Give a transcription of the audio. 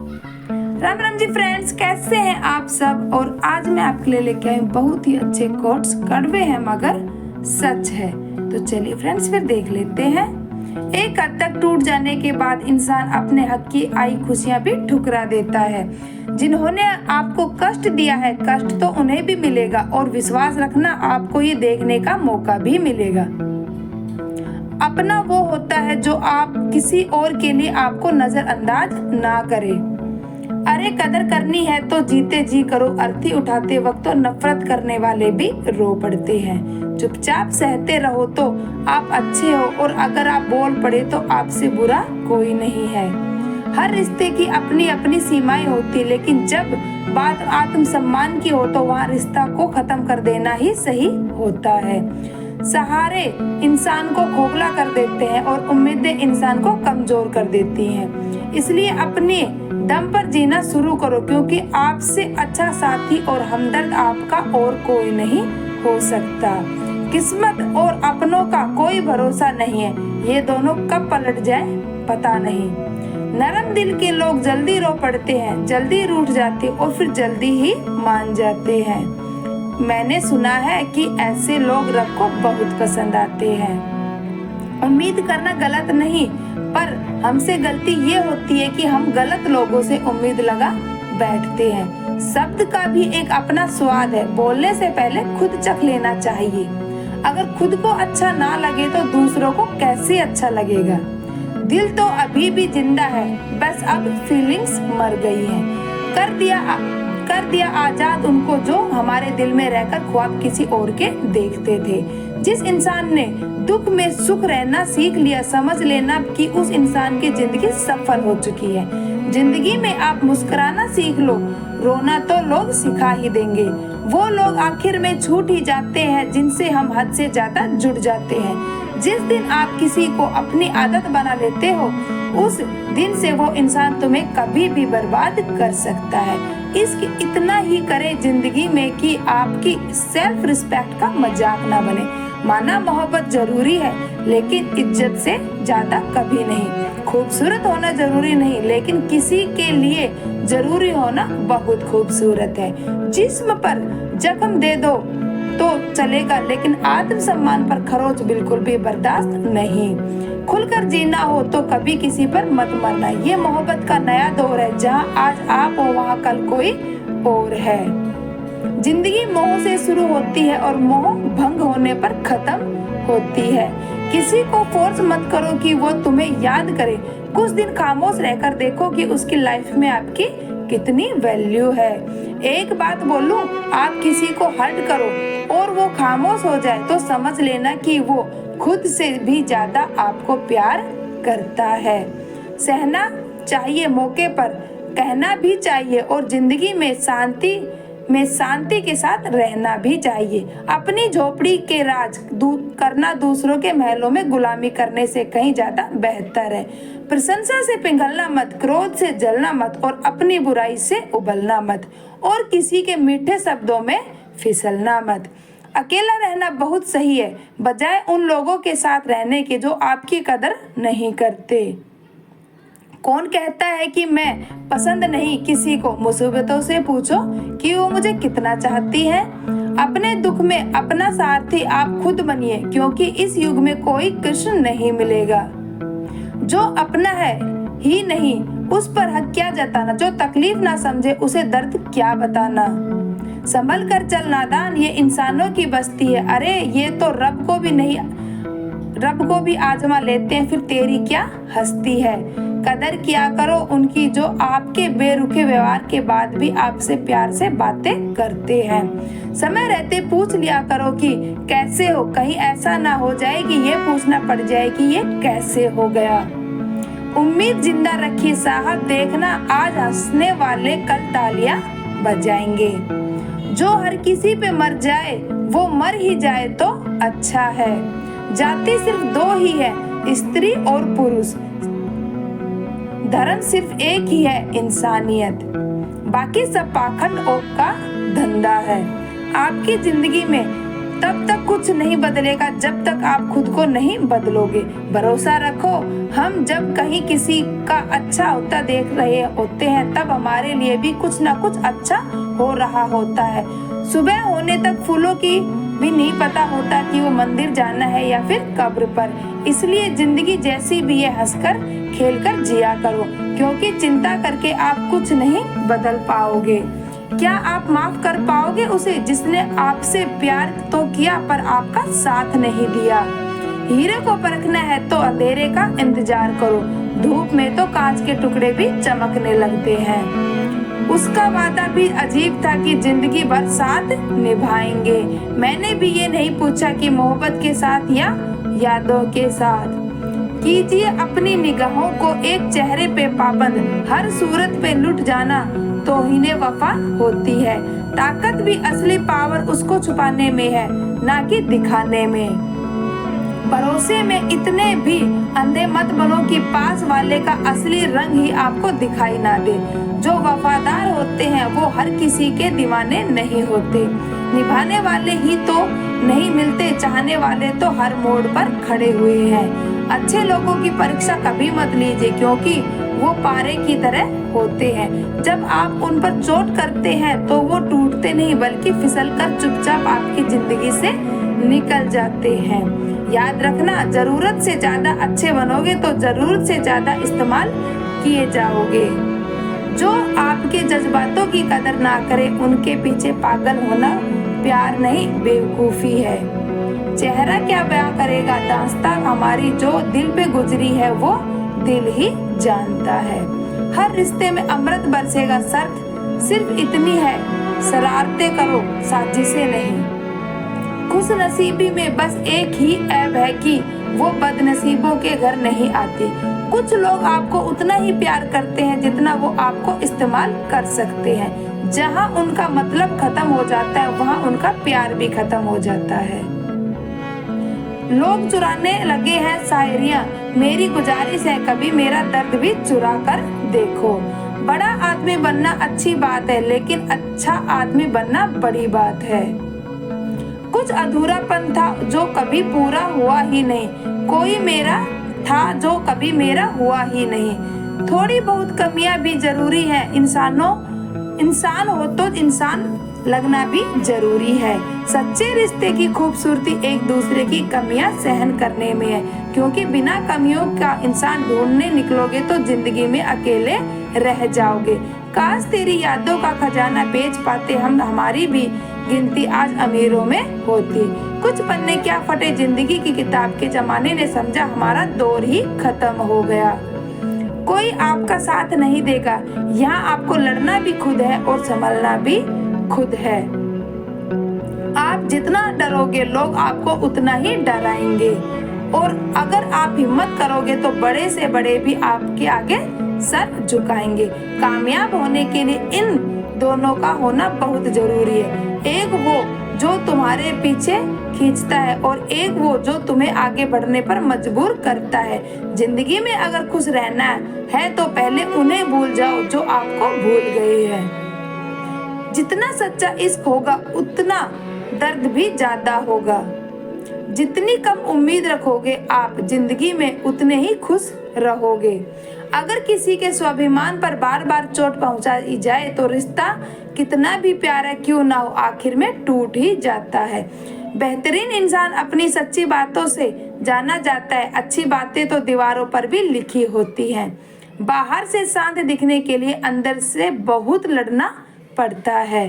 Ram Ram ji friends, कैसे हैं आप सब। और आज मैं आपके लिए लेके आई बहुत ही अच्छे कोट्स। कड़वे हैं मगर सच है। तो चलिए फ्रेंड्स फिर देख लेते हैं। एक हद तक टूट जाने के बाद इंसान अपने हक की आई खुशियां भी ठुकरा देता है। जिन्होंने आपको कष्ट दिया है, कष्ट तो उन्हें भी मिलेगा और विश्वास रखना, आपको ये देखने का मौका भी मिलेगा। अपना वो होता है जो आप किसी और के लिए आपको नजरअंदाज ना करे। अरे कदर करनी है तो जीते जी करो। अर्थी उठाते वक्त तो नफरत करने वाले भी रो पड़ते हैं। चुपचाप सहते रहो तो आप अच्छे हो, और अगर आप बोल पड़े तो आपसे बुरा कोई नहीं है। हर रिश्ते की अपनी अपनी सीमाएं होती, लेकिन जब बात आत्मसम्मान की हो तो वहाँ रिश्ता को खत्म कर देना ही सही होता है। सहारे इंसान को खोखला कर देते हैं और उम्मीदें इंसान को कमजोर कर देती हैं। इसलिए अपने दम पर जीना शुरू करो, क्योंकि आपसे अच्छा साथी और हमदर्द आपका और कोई नहीं हो सकता। किस्मत और अपनों का कोई भरोसा नहीं है, ये दोनों कब पलट जाए पता नहीं। नरम दिल के लोग जल्दी रो पड़ते हैं, जल्दी रूठ जाते और फिर जल्दी ही मान जाते हैं। मैंने सुना है कि ऐसे लोग रब को बहुत पसंद आते हैं। उम्मीद करना गलत नहीं, पर हमसे गलती ये होती है कि हम गलत लोगों से उम्मीद लगा बैठते हैं। शब्द का भी एक अपना स्वाद है, बोलने से पहले खुद चख लेना चाहिए। अगर खुद को अच्छा ना लगे तो दूसरों को कैसे अच्छा लगेगा। दिल तो अभी भी जिंदा है, बस अब फीलिंग्स मर गई हैं। कर दिया आजाद उनको जो हमारे दिल में रहकर ख्वाब किसी और के देखते थे। जिस इंसान ने दुख में सुख रहना सीख लिया, समझ लेना कि उस इंसान की जिंदगी सफल हो चुकी है। जिंदगी में आप मुस्कुराना सीख लो, रोना तो लोग सिखा ही देंगे। वो लोग आखिर में छूट ही जाते हैं जिनसे हम हद से ज्यादा जुड़ जाते हैं। जिस दिन आप किसी को अपनी आदत बना लेते हो, उस दिन से वो इंसान तुम्हें कभी भी बर्बाद कर सकता है। इसकी इतना ही करे जिंदगी में कि आपकी सेल्फ रिस्पेक्ट का मजाक ना बने। माना मोहब्बत जरूरी है, लेकिन इज्जत से ज्यादा कभी नहीं। खूबसूरत होना जरूरी नहीं, लेकिन किसी के लिए जरूरी होना बहुत खूबसूरत है। जिस्म पर जख्म दे दो तो चलेगा, लेकिन आत्मसम्मान पर खरोच बिल्कुल भी बर्दाश्त नहीं। खुलकर जीना हो तो कभी किसी पर मत मरना। ये मोहब्बत का नया दौर है, जहाँ आज आप हो वहाँ कल कोई और है। जिंदगी मोह से शुरू होती है और मोह भंग होने पर खत्म होती है। किसी को फोर्स मत करो कि वो तुम्हें याद करे। कुछ दिन खामोश रहकर देखो कि उसकी लाइफ में आपकी कितनी वैल्यू है। एक बात बोलूं, आप किसी को हर्ट करो और वो खामोश हो जाए तो समझ लेना कि वो खुद से भी ज्यादा आपको प्यार करता है। सहना चाहिए मौके पर, कहना भी चाहिए, और जिंदगी में शांति के साथ रहना भी चाहिए। अपनी झोपड़ी के राज करना दूसरों के महलों में गुलामी करने से कहीं ज्यादा बेहतर है। प्रशंसा से पिघलना मत, क्रोध से जलना मत, और अपनी बुराई से उबलना मत, और किसी के मीठे शब्दों में फिसलना मत। अकेला रहना बहुत सही है, बजाय उन लोगों के साथ रहने के जो आपकी कदर नहीं करते। कौन कहता है कि मैं पसंद नहीं किसी को? मुसीबतों से पूछो कि वो मुझे कितना चाहती है। अपने दुख में अपना सारथी आप खुद बनिए, क्योंकि इस युग में कोई कृष्ण नहीं मिलेगा। जो अपना है ही नहीं, उस पर हक क्या जताना। जो तकलीफ ना समझे, उसे दर्द क्या बताना। संभल कर चल नादान, ये इंसानों की बस्ती है। अरे ये तो रब को भी आजमा लेते हैं, फिर तेरी क्या हस्ती है। कदर किया करो उनकी जो आपके बेरुखे व्यवहार के बाद भी आपसे प्यार से बातें करते हैं। समय रहते पूछ लिया करो कि कैसे हो, कहीं ऐसा ना हो जाए कि ये पूछना पड़ जाए कि ये कैसे हो गया। उम्मीद जिंदा रखी साहब, देखना आज हंसने वाले कल तालियां बजाएंगे। जो हर किसी पे मर जाए वो मर ही जाए तो अच्छा है। जाति सिर्फ दो ही है, स्त्री और पुरुष। धर्म सिर्फ एक ही है, इंसानियत। बाकी सब पाखंड ओक का धंधा है। आपकी जिंदगी में तब तक कुछ नहीं बदलेगा जब तक आप खुद को नहीं बदलोगे। भरोसा रखो, हम जब कहीं किसी का अच्छा होता देख रहे होते हैं तब हमारे लिए भी कुछ ना कुछ अच्छा हो रहा होता है। सुबह होने तक फूलों की भी नहीं पता होता कि वो मंदिर जाना है या फिर कब्र पर। इसलिए जिंदगी जैसी भी है हंसकर खेलकर जिया करो, क्योंकि चिंता करके आप कुछ नहीं बदल पाओगे। क्या आप माफ कर पाओगे उसे जिसने आपसे प्यार तो किया पर आपका साथ नहीं दिया? हीरे को परखना है तो अंधेरे का इंतजार करो, धूप में तो कांच के टुकड़े भी चमकने लगते हैं। उसका वादा भी अजीब था कि जिंदगी भर साथ निभाएंगे। मैंने भी ये नहीं पूछा कि मोहब्बत के साथ या यादों के साथ। कीजिए अपनी निगाहों को एक चेहरे पे पाबंद, हर सूरत पे लुट जाना तौहीने वफा होती है। ताकत भी असली पावर उसको छुपाने में है, ना कि दिखाने में। भरोसे में इतने भी अंधे मत बनो कि पास वाले का असली रंग ही आपको दिखाई ना दे। जो वफादार होते हैं वो हर किसी के दीवाने नहीं होते। निभाने वाले ही तो नहीं मिलते, चाहने वाले तो हर मोड़ पर खड़े हुए हैं। अच्छे लोगों की परीक्षा कभी मत लीजिए, क्योंकि वो पारे की तरह होते हैं। जब आप उन पर चोट करते हैं तो वो टूटते नहीं बल्कि फिसलकर चुपचाप आपकी जिंदगी से निकल जाते हैं। याद रखना, जरूरत से ज्यादा अच्छे बनोगे तो जरूरत से ज्यादा इस्तेमाल किए जाओगे। जो आपके जज्बातों की कदर ना करे उनके पीछे पागल होना प्यार नहीं बेवकूफी है। चेहरा क्या बयां करेगा, दास्तां हमारी जो दिल पे गुजरी है वो दिल ही जानता है। हर रिश्ते में अमृत बरसेगा, शर्त सिर्फ इतनी है, शरारतें करो साजिशें नहीं। खुश नसीबी में बस एक ही ऐब है कि वो बदनसीबों के घर नहीं आती। कुछ लोग आपको उतना ही प्यार करते हैं जितना वो आपको इस्तेमाल कर सकते हैं। जहाँ उनका मतलब खत्म हो जाता है वहाँ उनका प्यार भी खत्म हो जाता है। लोग चुराने लगे हैं शायरियाँ, मेरी गुजारिश है कभी मेरा दर्द भी चुरा कर देखो। बड़ा आदमी बनना अच्छी बात है, लेकिन अच्छा आदमी बनना बड़ी बात है। कुछ अधूरापन था जो कभी पूरा हुआ ही नहीं, कोई मेरा था जो कभी मेरा हुआ ही नहीं। थोड़ी बहुत कमियां भी जरूरी है, इंसान हो तो इंसान लगना भी जरूरी है। सच्चे रिश्ते की खूबसूरती एक दूसरे की कमियां सहन करने में है, क्योंकि बिना कमियों का इंसान ढूंढने निकलोगे तो जिंदगी में अकेले रह जाओगे। काश तेरी यादों का खजाना बेच पाते हम, हमारी भी गिनती आज अमीरों में होती। कुछ पन्ने क्या फटे जिंदगी की किताब के जमाने ने समझा हमारा दौर ही खत्म हो गया। कोई आपका साथ नहीं देगा, यहाँ आपको लड़ना भी खुद है और संभलना भी खुद है। आप जितना डरोगे लोग आपको उतना ही डराएंगे, और अगर आप हिम्मत करोगे तो बड़े से बड़े भी आपके आगे सर झुकाएंगे। कामयाब होने के लिए इन दोनों का होना बहुत जरूरी है। एक वो जो तुम्हारे पीछे खींचता है और एक वो जो तुम्हें आगे बढ़ने पर मजबूर करता है। जिंदगी में अगर खुश रहना है तो पहले उन्हें भूल जाओ जो आपको भूल गए हैं। जितना सच्चा इश्क होगा उतना दर्द भी ज्यादा होगा। जितनी कम उम्मीद रखोगे आप जिंदगी में उतने ही खुश रहोगे। अगर किसी के स्वाभिमान पर बार बार चोट पहुंचाई जाए तो रिश्ता कितना भी प्यारा क्यों ना हो आखिर में टूट ही जाता है। बेहतरीन इंसान अपनी सच्ची बातों से जाना जाता है, अच्छी बातें तो दीवारों पर भी लिखी होती हैं। बाहर से शांत दिखने के लिए अंदर से बहुत लड़ना पड़ता है।